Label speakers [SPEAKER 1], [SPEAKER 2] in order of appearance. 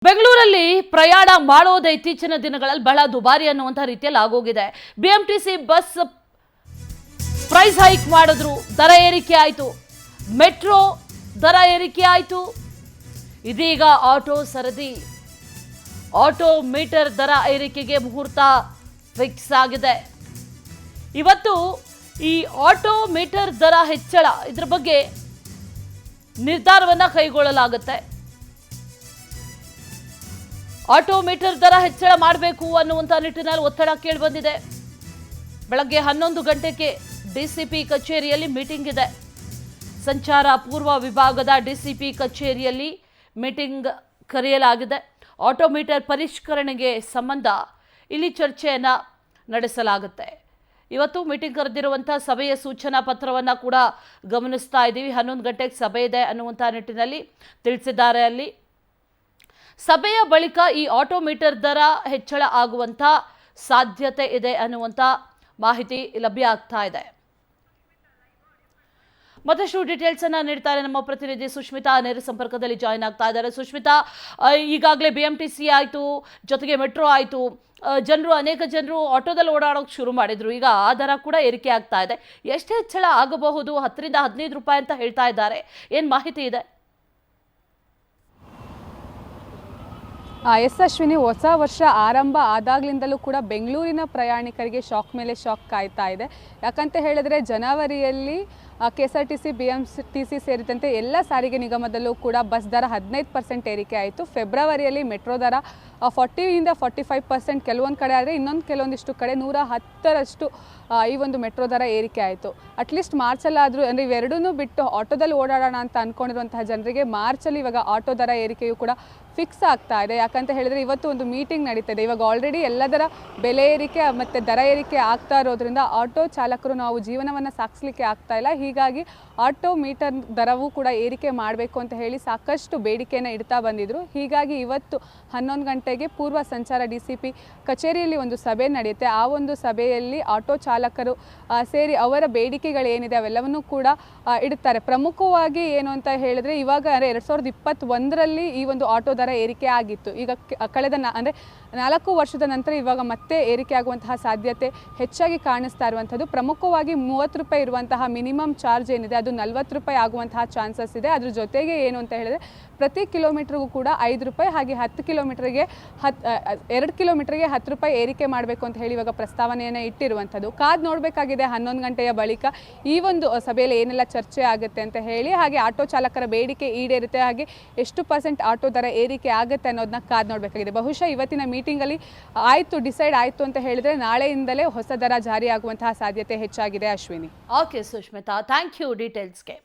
[SPEAKER 1] ಬೆಂಗಳೂರಲ್ಲಿ ಪ್ರಯಾಣ ಮಾಡೋದು ಇತ್ತೀಚಿನ ದಿನಗಳಲ್ಲಿ ಬಹಳ ದುಬಾರಿ ಅನ್ನುವಂತ ರೀತಿಯಲ್ಲಿ ಆಗೋಗಿದೆ. ಬಿಎಂಟಿಸಿ ಬಸ್ ಪ್ರೈಸ್ ಹೈಕ್ ಮಾಡಿದ್ರು, ದರ ಏರಿಕೆ ಆಯಿತು. ಮೆಟ್ರೋ ದರ ಏರಿಕೆ ಆಯಿತು. ಇದೀಗ ಆಟೋ ಸರದಿ, ಆಟೋ ಮೀಟರ್ ದರ ಏರಿಕೆಗೆ ಮುಹೂರ್ತ ಫಿಕ್ಸ್ ಆಗಿದೆ. ಇವತ್ತು ಈ ಆಟೋ ಮೀಟರ್ ದರ ಹೆಚ್ಚಳ ಇದರ ಬಗ್ಗೆ ನಿರ್ಧಾರವನ್ನ ಕೈಗೊಳ್ಳಲಾಗುತ್ತೆ. ಆಟೋ ಮೀಟರ್ ದರ ಹೆಚ್ಚಳ ಮಾಡಬೇಕು ಅನ್ನುವಂಥ ನಿಟ್ಟಿನಲ್ಲಿ ಒತ್ತಡ ಕೇಳಿಬಂದಿದೆ. ಬೆಳಗ್ಗೆ 11 ಗಂಟೆಗೆ ಡಿಸಿಪಿ ಕಚೇರಿಯಲ್ಲಿ ಮೀಟಿಂಗ್ ಇದೆ. ಸಂಚಾರ ಪೂರ್ವ ವಿಭಾಗದ ಡಿಸಿಪಿ ಕಚೇರಿಯಲ್ಲಿ ಮೀಟಿಂಗ್ ಕರೆಯಲಾಗಿದೆ. ಆಟೋ ಮೀಟರ್ ಪರಿಷ್ಕರಣೆಗೆ ಸಂಬಂಧ ಇಲ್ಲಿ ಚರ್ಚೆಯನ್ನು ನಡೆಸಲಾಗುತ್ತೆ. ಇವತ್ತು ಮೀಟಿಂಗ್ ಕರೆದಿರುವಂಥ ಸಭೆಯ ಸೂಚನಾ ಪತ್ರವನ್ನು ಕೂಡ ಗಮನಿಸ್ತಾ ಇದ್ದೀವಿ. 11 ಗಂಟೆಗೆ ಸಭೆ ಇದೆ ಅನ್ನುವಂಥ ನಿಟ್ಟಿನಲ್ಲಿ ತಿಳಿಸಿದ್ದಾರೆ. ಅಲ್ಲಿ ಸಭೆಯ ಬಳಿಕ ಈ ಆಟೋ ಮೀಟರ್ ದರ ಹೆಚ್ಚಳ ಆಗುವಂಥ ಸಾಧ್ಯತೆ ಇದೆ ಅನ್ನುವಂಥ ಮಾಹಿತಿ ಲಭ್ಯ ಆಗ್ತಾ ಇದೆ. ಮತ್ತಷ್ಟು ಡೀಟೇಲ್ಸ್ ಅನ್ನ ನೀಡ್ತಾರೆ ನಮ್ಮ ಪ್ರತಿನಿಧಿ ಸುಷ್ಮಿತಾ, ನೇರ ಸಂಪರ್ಕದಲ್ಲಿ ಜಾಯಿನ್ ಆಗ್ತಾ ಇದ್ದಾರೆ. ಸುಷ್ಮಿತಾ, ಈಗಾಗಲೇ ಬಿಎಂಟಿಸಿ ಆಯಿತು, ಜೊತೆಗೆ ಮೆಟ್ರೋ ಆಯಿತು. ಅನೇಕ ಜನರು ಆಟೋದಲ್ಲಿ ಓಡಾಡೋಕೆ ಶುರು ಮಾಡಿದ್ರು. ಈಗ ಆ ದರ ಕೂಡ ಏರಿಕೆ ಆಗ್ತಾ ಇದೆ. ಎಷ್ಟು ಹೆಚ್ಚಳ ಆಗಬಹುದು? 10 ರಿಂದ 15 ರೂಪಾಯಿ ಅಂತ ಹೇಳ್ತಾ ಇದ್ದಾರೆ. ಏನು ಮಾಹಿತಿ ಇದೆ?
[SPEAKER 2] ಎಸ್ ಅಶ್ವಿನಿ, ಹೊಸ ವರ್ಷ ಆರಂಭ ಆದಾಗ್ಲಿಂದಲೂ ಕೂಡ ಬೆಂಗಳೂರಿನ ಪ್ರಯಾಣಿಕರಿಗೆ ಶಾಕ್ ಮೇಲೆ ಶಾಕ್ ಕಾಯ್ತಾ ಇದೆ. ಯಾಕಂತ ಹೇಳಿದ್ರೆ ಜನವರಿಯಲ್ಲಿ KSRTC, BMTC ಸೇರಿದಂತೆ ಎಲ್ಲ ಸಾರಿಗೆ ನಿಗಮದಲ್ಲೂ ಕೂಡ ಬಸ್ ದರ 15% ಏರಿಕೆ ಆಯಿತು. ಫೆಬ್ರವರಿಯಲ್ಲಿ ಮೆಟ್ರೋ ದರ 40% 45%, ಕೆಲವೊಂದು ಕಡೆ ಆದರೆ ಕೆಲವೊಂದಿಷ್ಟು ಕಡೆ 110ರಷ್ಟು ಈ ಒಂದು ಮೆಟ್ರೋ ದರ ಏರಿಕೆ ಆಯಿತು. ಅಟ್ಲೀಸ್ಟ್ ಮಾರ್ಚಲ್ಲಾದರೂ ಅಂದರೆ ಇವೆರಡನ್ನೂ ಬಿಟ್ಟು ಆಟೋದಲ್ಲಿ ಓಡಾಡೋಣ ಅಂತ ಅಂದ್ಕೊಂಡಿರುವಂತಹ ಜನರಿಗೆ ಮಾರ್ಚಲ್ಲಿ ಇವಾಗ ಆಟೋ ದರ ಏರಿಕೆಯು ಕೂಡ ಫಿಕ್ಸ್ ಆಗ್ತಾ ಇದೆ. ಯಾಕಂತ ಹೇಳಿದರೆ ಇವತ್ತು ಒಂದು ಮೀಟಿಂಗ್ ನಡೀತಿದೆ. ಇವಾಗ ಆಲ್ರೆಡಿ ಎಲ್ಲದರ ಬೆಲೆ ಏರಿಕೆ ಮತ್ತು ದರ ಏರಿಕೆ ಆಗ್ತಾ ಇರೋದ್ರಿಂದ ಆಟೋ ಚಾಲಕರು ನಾವು ಜೀವನವನ್ನು ಸಾಗಿಸ್ಲಿಕ್ಕೆ ಆಗ್ತಾ ಇಲ್ಲ. ಹೀಗಾಗಿ ಆಟೋ ಮೀಟರ್ ದರವೂ ಕೂಡ ಏರಿಕೆ ಮಾಡಬೇಕು ಅಂತ ಹೇಳಿ ಸಾಕಷ್ಟು ಬೇಡಿಕೆಯನ್ನು ಇಡ್ತಾ ಬಂದಿದ್ರು. ಹೀಗಾಗಿ ಇವತ್ತು 11 ಗಂಟೆಗೆ ಪೂರ್ವ ಸಂಚಾರ DCP ಕಚೇರಿಯಲ್ಲಿ ಒಂದು ಸಭೆ ನಡೆಯುತ್ತೆ. ಆ ಒಂದು ಸಭೆಯಲ್ಲಿ ಆಟೋ ಚಾಲಕರು ಸೇರಿ ಅವರ ಬೇಡಿಕೆಗಳೇನಿದೆ ಅವೆಲ್ಲವನ್ನೂ ಕೂಡ ಇಡುತ್ತಾರೆ. ಪ್ರಮುಖವಾಗಿ ಏನು ಅಂತ ಹೇಳಿದ್ರೆ, ಇವಾಗ 2021ರಲ್ಲಿ ಈ ಒಂದು ಆಟೋ ದರ ಏರಿಕೆ ಆಗಿತ್ತು. ಈಗ ಕಳೆದ ಅಂದರೆ 4 ವರ್ಷದ ನಂತರ ಇವಾಗ ಮತ್ತೆ ಏರಿಕೆ ಆಗುವಂತಹ ಸಾಧ್ಯತೆ ಹೆಚ್ಚಾಗಿ ಕಾಣಿಸ್ತಾ ಇರುವಂಥದ್ದು. ಪ್ರಮುಖವಾಗಿ 30 ರೂಪಾಯಿ ಇರುವಂತಹ ಮಿನಿಮಮ್ ಚಾರ್ಜ್ ಏನಿದೆ ಅದು 40 ರೂಪಾಯಿ ಆಗುವಂತಹ ಚಾನ್ಸಸ್ ಇದೆ. ಅದ್ರ ಜೊತೆಗೆ ಏನು ಅಂತ ಹೇಳಿದ್ರೆ, ಪ್ರತಿ ಕಿಲೋಮೀಟ್ರಿಗೂ ಕೂಡ 5 ರೂಪಾಯಿ, ಹಾಗೆ 2 ಕಿಲೋಮೀಟ್ರಿಗೆ 10 ರೂಪಾಯಿ ಏರಿಕೆ ಮಾಡಬೇಕು ಅಂತ ಹೇಳಿ ಇವಾಗ ಪ್ರಸ್ತಾವನೆಯನ್ನು ಇಟ್ಟಿರುವಂಥದ್ದು. ಕಾದು ನೋಡಬೇಕಾಗಿದೆ 11 ಗಂಟೆಯ ಬಳಿಕ ಈ ಒಂದು ಸಭೆಯಲ್ಲಿ ಏನೆಲ್ಲ ಚರ್ಚೆ ಆಗುತ್ತೆ ಅಂತ ಹೇಳಿ. ಹಾಗೆ ಆಟೋ ಚಾಲಕರ ಬೇಡಿಕೆ ಈಡೇರುತ್ತೆ, ಹಾಗೆ ಎಷ್ಟು % ಆಟೋ ದರ ಏರಿಕೆ ಆಗುತ್ತೆ ಅನ್ನೋದನ್ನ ಕಾದು ನೋಡಬೇಕಾಗಿದೆ. ಬಹುಶಃ ಇವತ್ತಿನ ಮೀಟಿಂಗಲ್ಲಿ ಡಿಸೈಡ್ ಆಯಿತು ಅಂತ ಹೇಳಿದ್ರೆ ನಾಳೆಯಿಂದಲೇ ಹೊಸ ದರ ಜಾರಿಯಾಗುವಂತಹ ಸಾಧ್ಯತೆ ಹೆಚ್ಚಾಗಿದೆ. Ashwini.
[SPEAKER 1] Okay Sushmita, thank you ಡೀಟೇಲ್ಸ್ಗೆ.